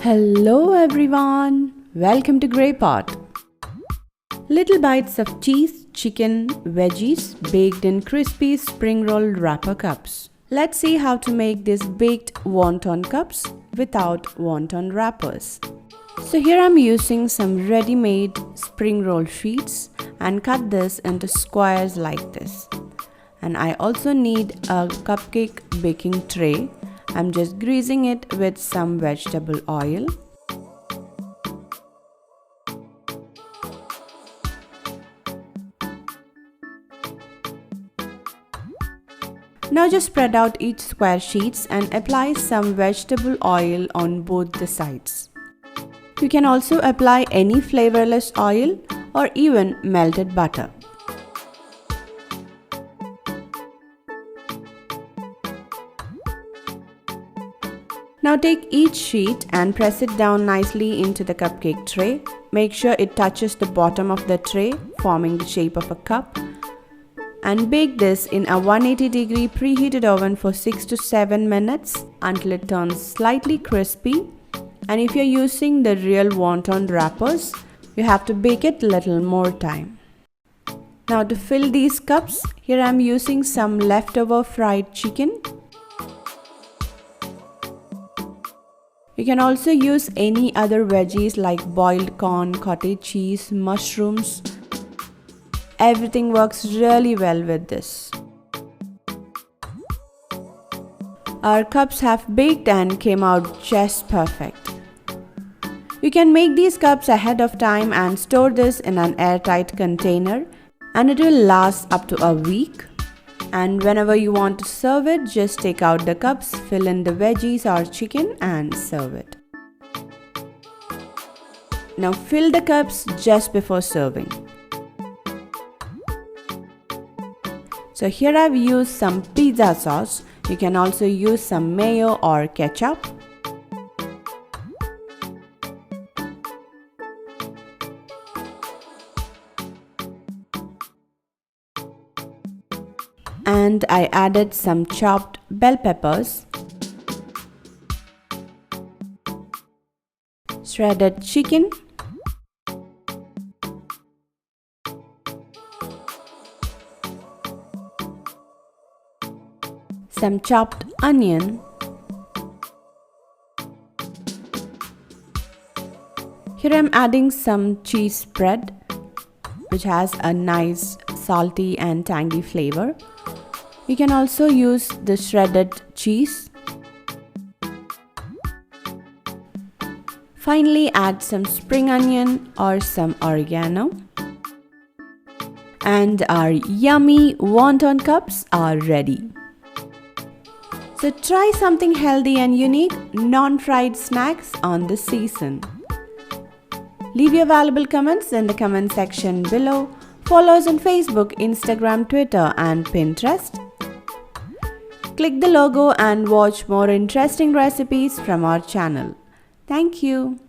Hello everyone, welcome to GreyPot. Little bites of cheese, chicken, veggies baked in crispy spring roll wrapper cups. Let's see how to make these baked wonton cups without wonton wrappers. So here I'm using some ready-made spring roll sheets and cut this into squares like this. And I also need a cupcake baking tray. I'm just greasing it with some vegetable oil. Now just spread out each square sheets and apply some vegetable oil on both the sides. You can also apply any flavorless oil or even melted butter. Now take each sheet and press it down nicely into the cupcake tray. Make sure it touches the bottom of the tray, forming the shape of a cup. And bake this in a 180-degree preheated oven for 6 to 7 minutes until it turns slightly crispy. And if you're using the real wonton wrappers, you have to bake it a little more time. Now to fill these cups, here I'm using some leftover fried chicken. You can also use any other veggies like boiled corn, cottage cheese, mushrooms. Everything works really well with this. Our cups have baked and came out just perfect. You can make these cups ahead of time and store this in an airtight container, and it will last up to a week. And whenever you want to serve it, just take out the cups, fill in the veggies or chicken and serve it. Now fill the cups just before serving. So here I've used some pizza sauce. You can also use some mayo or ketchup. And I added some chopped bell peppers, shredded chicken, some chopped onion, here I'm adding some cheese spread, which has a nice salty and tangy flavor. You can also use the shredded cheese. Finally, add some spring onion or some oregano. And our yummy wonton cups are ready. So try something healthy and unique, non-fried snacks on this season. Leave your valuable comments in the comment section below. Follow us on Facebook, Instagram, Twitter and Pinterest. Click the logo and watch more interesting recipes from our channel. Thank you.